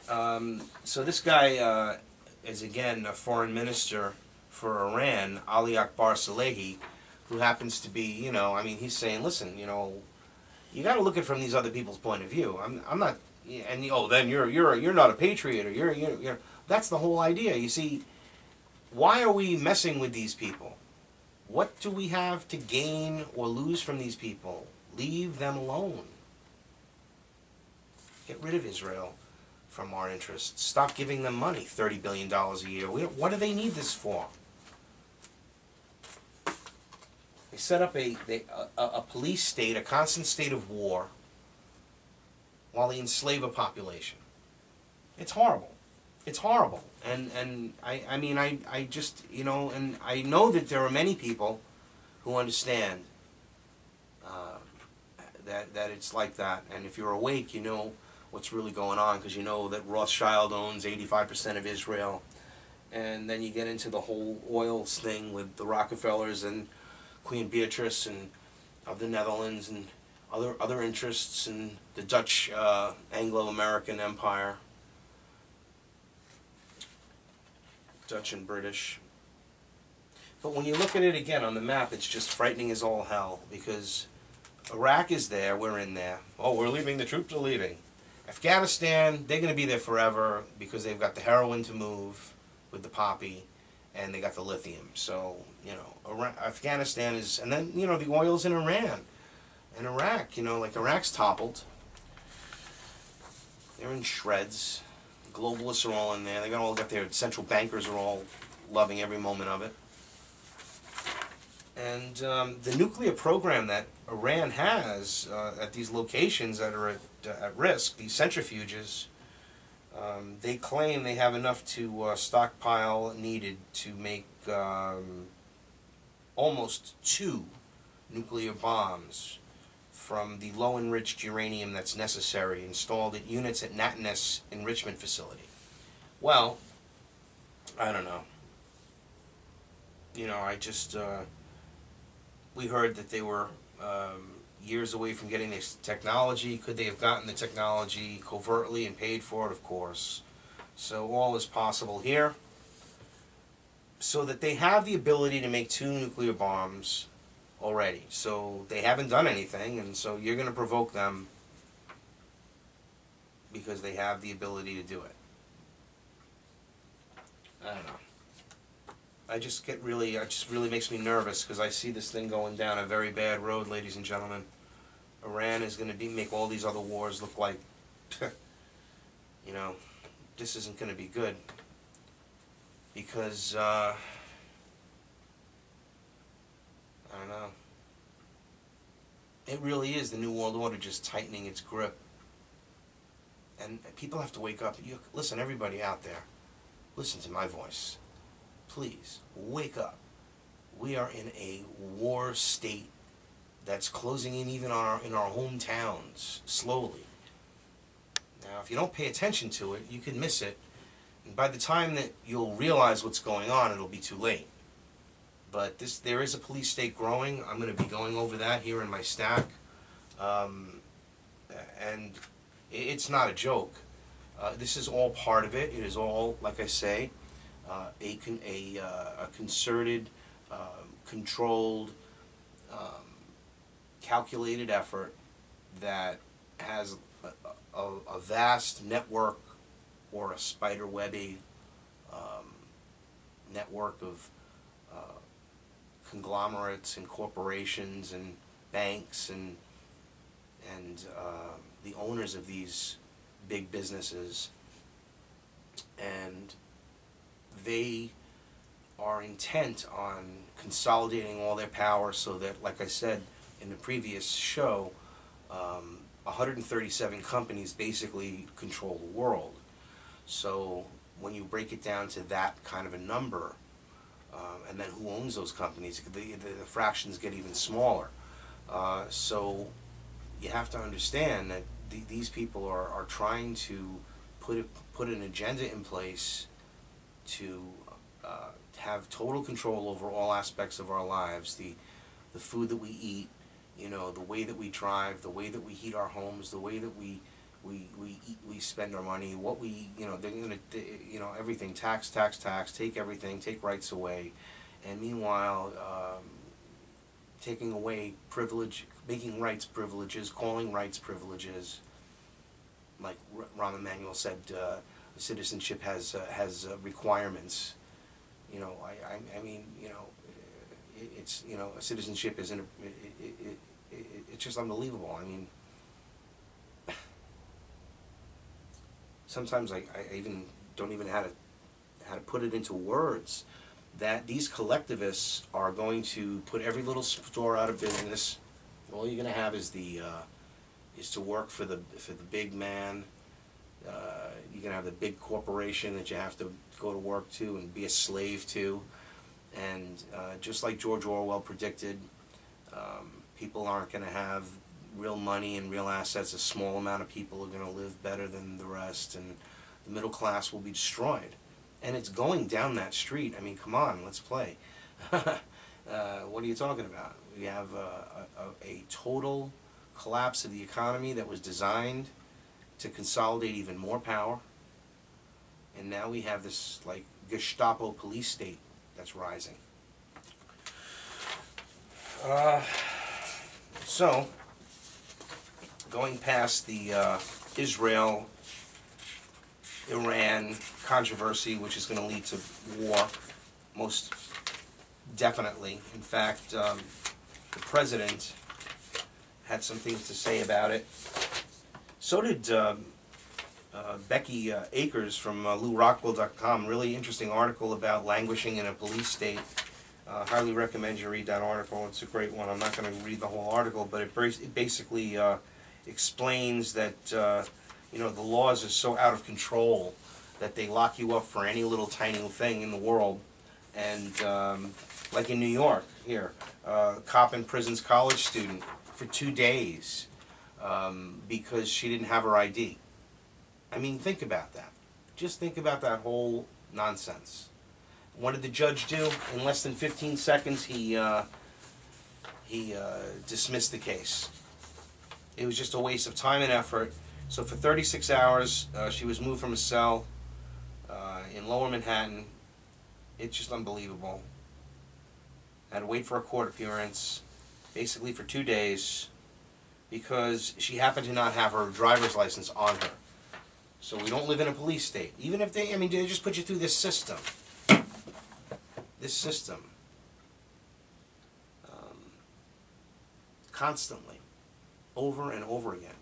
So this guy is again a foreign minister for Iran, Ali Akbar Salehi, who happens to be, I mean, he's saying, listen, you got to look at it from these other people's point of view. I'm not, and then you're not a patriot, or you're. That's the whole idea. You see, why are we messing with these people? What do we have to gain or lose from these people? Leave them alone. Get rid of Israel from our interests. Stop giving them money, $30 billion a year. What do they need this for? They set up a police state, a constant state of war, while they enslave a population. It's horrible. It's horrible. And I mean, I just, and I know that there are many people who understand that it's like that. And if you're awake, you know what's really going on, because you know that Rothschild owns 85% of Israel. And then you get into the whole oil thing with the Rockefellers and Queen Beatrice and of the Netherlands and other interests in the Dutch Anglo-American Empire, Dutch and British. But when you look at it again on the map, it's just frightening as all hell, because Iraq is there, we're in there. Oh, we're leaving, the troops are leaving. Afghanistan, they're going to be there forever because they've got the heroin to move with the poppy, and they got the lithium. So, Afghanistan is, and then, the oil's in Iran and Iraq, like Iraq's toppled. They're in shreds. Globalists are all in there. They all got their central bankers are all loving every moment of it. And the nuclear program that Iran has at these locations that are at risk, these centrifuges, they claim they have enough to stockpile needed to make almost 2 nuclear bombs from the low enriched uranium that's necessary, installed at units at Natanz enrichment facility. Well, I don't know. I just, we heard that they were years away from getting this technology. Could they have gotten the technology covertly and paid for it? Of course. So all is possible here. So that they have the ability to make 2 nuclear bombs already. So they haven't done anything, and so you're going to provoke them because they have the ability to do it. I don't know. It just really makes me nervous, because I see this thing going down a very bad road, ladies and gentlemen. Iran is going to make all these other wars look like, this isn't going to be good. Because, I don't know. It really is the New World Order just tightening its grip. And people have to wake up. Listen, everybody out there, listen to my voice. Please, wake up. We are in a war state that's closing in even on in our hometowns, slowly. Now, if you don't pay attention to it, you can miss it. And by the time that you'll realize what's going on, it'll be too late. But there is a police state growing. I'm going to be going over that here in my stack. And it's not a joke. This is all part of it. It is all, like I say, a concerted, controlled, calculated effort that has a vast network, or a spider-webby network of conglomerates and corporations and banks and the owners of these big businesses, and they are intent on consolidating all their power so that, like I said in the previous show, 137 companies basically control the world. So when you break it down to that kind of a number, and then who owns those companies, the fractions get even smaller. So you have to understand that these people are trying to put an agenda in place to have total control over all aspects of our lives, the food that we eat, the way that we drive, the way that we heat our homes, the way that we we eat, we spend our money, what we, they're gonna, everything, tax, tax, tax, take everything, take rights away, and meanwhile, taking away privilege, making rights privileges, calling rights privileges, like Rahm Emanuel said, citizenship has requirements. I mean, it's, citizenship isn't, it's just unbelievable. I mean, sometimes I even don't even know how to put it into words, that these collectivists are going to put every little store out of business. All you're going to have is is to work for the big man. You're going to have the big corporation that you have to go to work to and be a slave to. And just like George Orwell predicted, people aren't going to have real money and real assets. A small amount of people are going to live better than the rest, and the middle class will be destroyed. And it's going down that street. I mean, come on, let's play. What are you talking about? We have a total collapse of the economy that was designed to consolidate even more power. And now we have this, like, Gestapo police state that's rising. So, going past the Israel-Iran controversy, which is going to lead to war, most definitely. In fact, the president had some things to say about it. So did Becky Akers from LouRockwell.com. Really interesting article about languishing in a police state. Highly recommend you read that article. It's a great one. I'm not going to read the whole article, but it basically explains that the laws are so out of control that they lock you up for any little tiny thing in the world. And like in New York, here, cop imprisons college student for 2 days because she didn't have her ID. I mean, think about that. Just think about that whole nonsense. What did the judge do? In less than 15 seconds, he dismissed the case. It was just a waste of time and effort. So for 36 hours, she was moved from a cell in Lower Manhattan. It's just unbelievable. Had to wait for a court appearance, basically for 2 days, because she happened to not have her driver's license on her. So we don't live in a police state. Even if they just put you through this system. Constantly, over and over again.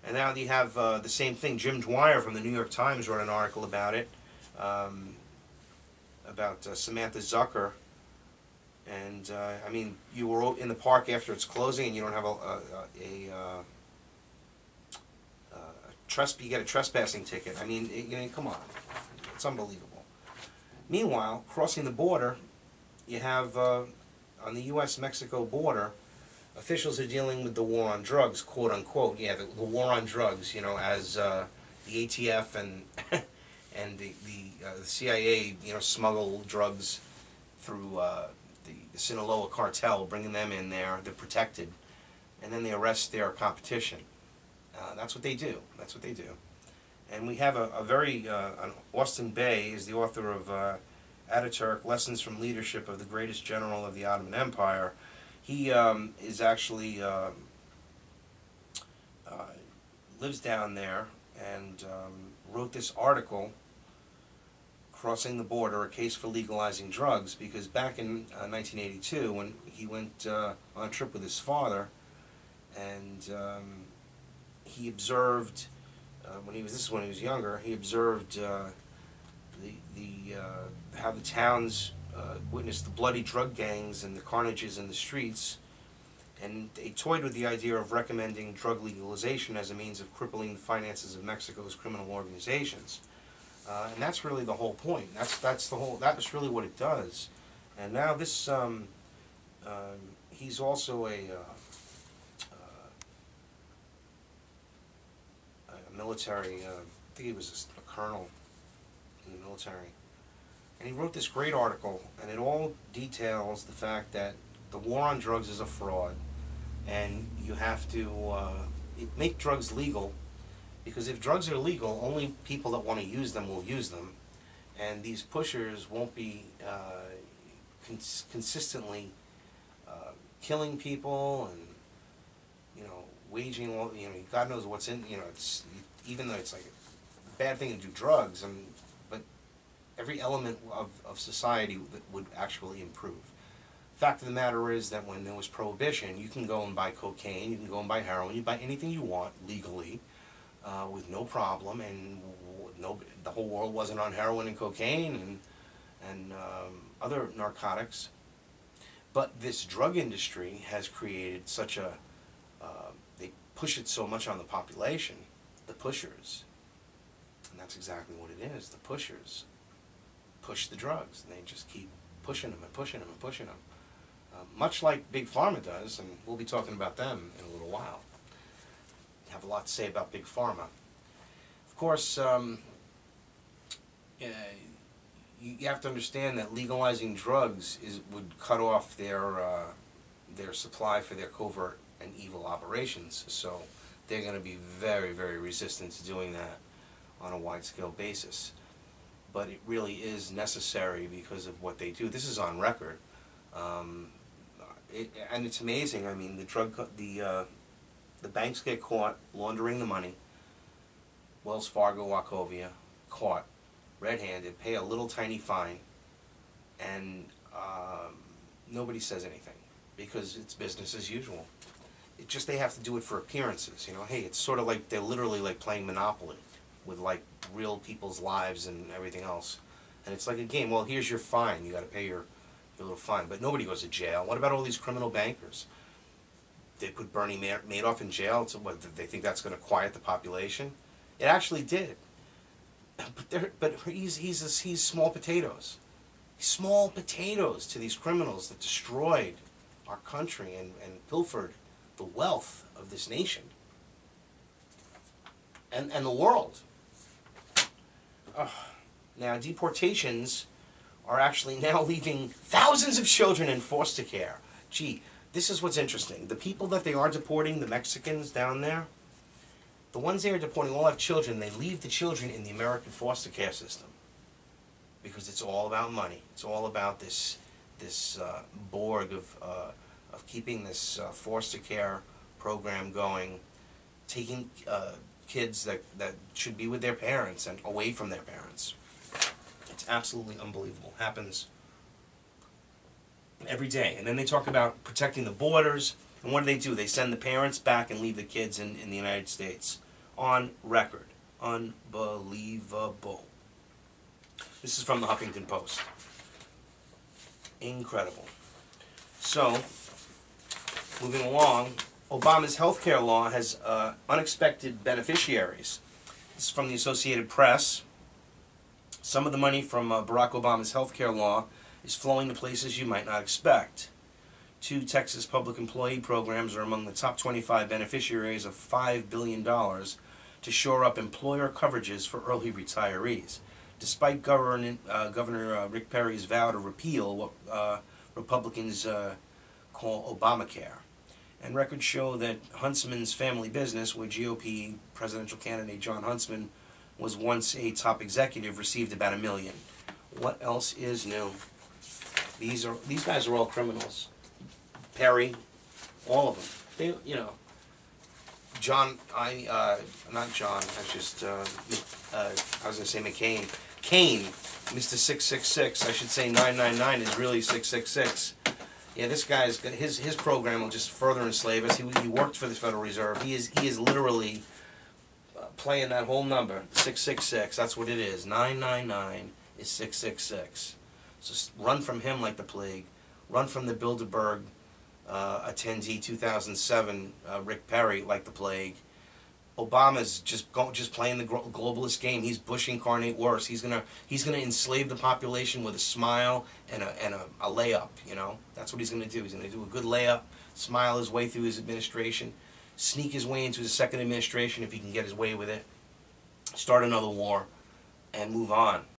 And now you have the same thing. Jim Dwyer from the New York Times wrote an article about it, about Samantha Zucker. And I mean, you were in the park after it's closing, and you don't have you get a trespassing ticket. I mean, come on, it's unbelievable. Meanwhile, crossing the border, you have on the U.S.-Mexico border, officials are dealing with the war on drugs, quote unquote. Yeah, the war on drugs. As the ATF and and the CIA, smuggle drugs through the Sinaloa cartel, bringing them in there. They're protected, and then they arrest their competition. That's what they do. That's what they do. And we have Austin Bey is the author of Ataturk, Lessons from Leadership of the Greatest General of the Ottoman Empire. He is actually lives down there and wrote this article, Crossing the Border, A Case for Legalizing Drugs, because back in 1982, when he went on a trip with his father, and he observed, this is when he was younger, he observed how the towns witnessed the bloody drug gangs and the carnages in the streets, and they toyed with the idea of recommending drug legalization as a means of crippling the finances of Mexico's criminal organizations. And that's really the whole point. That's really what it does. And now this, he's also a military, I think he was a colonel in the military. And he wrote this great article, and it all details the fact that the war on drugs is a fraud, and you have to make drugs legal, Because if drugs are legal, only people that want to use them will use them, and these pushers won't be consistently killing people and, you know, waging all, you know, God knows what's in, you know, it's, even though it's like a bad thing to do drugs, but every element of society that would actually improve. Fact of the matter is that when there was prohibition, you can go and buy cocaine, you can go and buy heroin, you buy anything you want legally, with no problem, and the whole world wasn't on heroin and cocaine and other narcotics. But this drug industry has created such a, they push it so much on the population, the pushers, and that's exactly what it is. The pushers push the drugs, and they just keep pushing them and pushing them and pushing them. Much like Big Pharma does, and we'll be talking about them in a little while. I have a lot to say about Big Pharma. Of course, you have to understand that legalizing drugs would cut off their supply for their covert and evil operations. So they're going to be very, very resistant to doing that on a wide-scale basis. But it really is necessary because of what they do. This is on record. And it's amazing. I mean, the banks get caught laundering the money. Wells Fargo, Wachovia, caught red-handed, pay a little tiny fine, and nobody says anything because it's business as usual. It's just they have to do it for appearances. You know, hey, it's sort of like they're literally like playing Monopoly with like real people's lives and everything else. And it's like a game. Well, here's your fine. You got to pay your little fine. But nobody goes to jail. What about all these criminal bankers? They put Bernie Madoff in jail. So what, they think that's going to quiet the population? It actually did. But he's small potatoes. Small potatoes to these criminals that destroyed our country and pilfered the wealth of this nation and the world. Now, deportations are actually now leaving thousands of children in foster care. Gee, this is what's interesting. The people that they are deporting, the Mexicans down there, the ones they are deporting all have children. They leave the children in the American foster care system because it's all about money. It's all about this Borg of keeping this foster care program going, taking kids that should be with their parents and away from their parents. It's absolutely unbelievable. Happens every day. And then they talk about protecting the borders. And what do? They send the parents back and leave the kids in the United States. On record. Unbelievable. This is from the Huffington Post. Incredible. So, moving along, Obama's health care law has unexpected beneficiaries. This is from the Associated Press. Some of the money from Barack Obama's health care law is flowing to places you might not expect. 2 Texas public employee programs are among the top 25 beneficiaries of $5 billion to shore up employer coverages for early retirees. Despite Governor Rick Perry's vow to repeal what Republicans call Obamacare. And records show that Huntsman's family business, where GOP presidential candidate John Huntsman was once a top executive, received about $1 million. What else is new? These guys are all criminals. Perry, all of them. They, you know, not John. I just I was gonna say McCain. Kane, Mr. 666. I should say 999 is really 666. Yeah, this guy's his program will just further enslave us. He worked for the Federal Reserve. He is literally playing that whole number 666. That's what it is. 999 is 666. So run from him like the plague. Run from the Bilderberg attendee 2007 Rick Perry like the plague. Obama's just playing the globalist game. He's Bush incarnate worse. He's gonna enslave the population with a smile and a layup. You know, that's what he's gonna do. He's gonna do a good layup, smile his way through his administration, sneak his way into his second administration if he can get his way with it, start another war, and move on.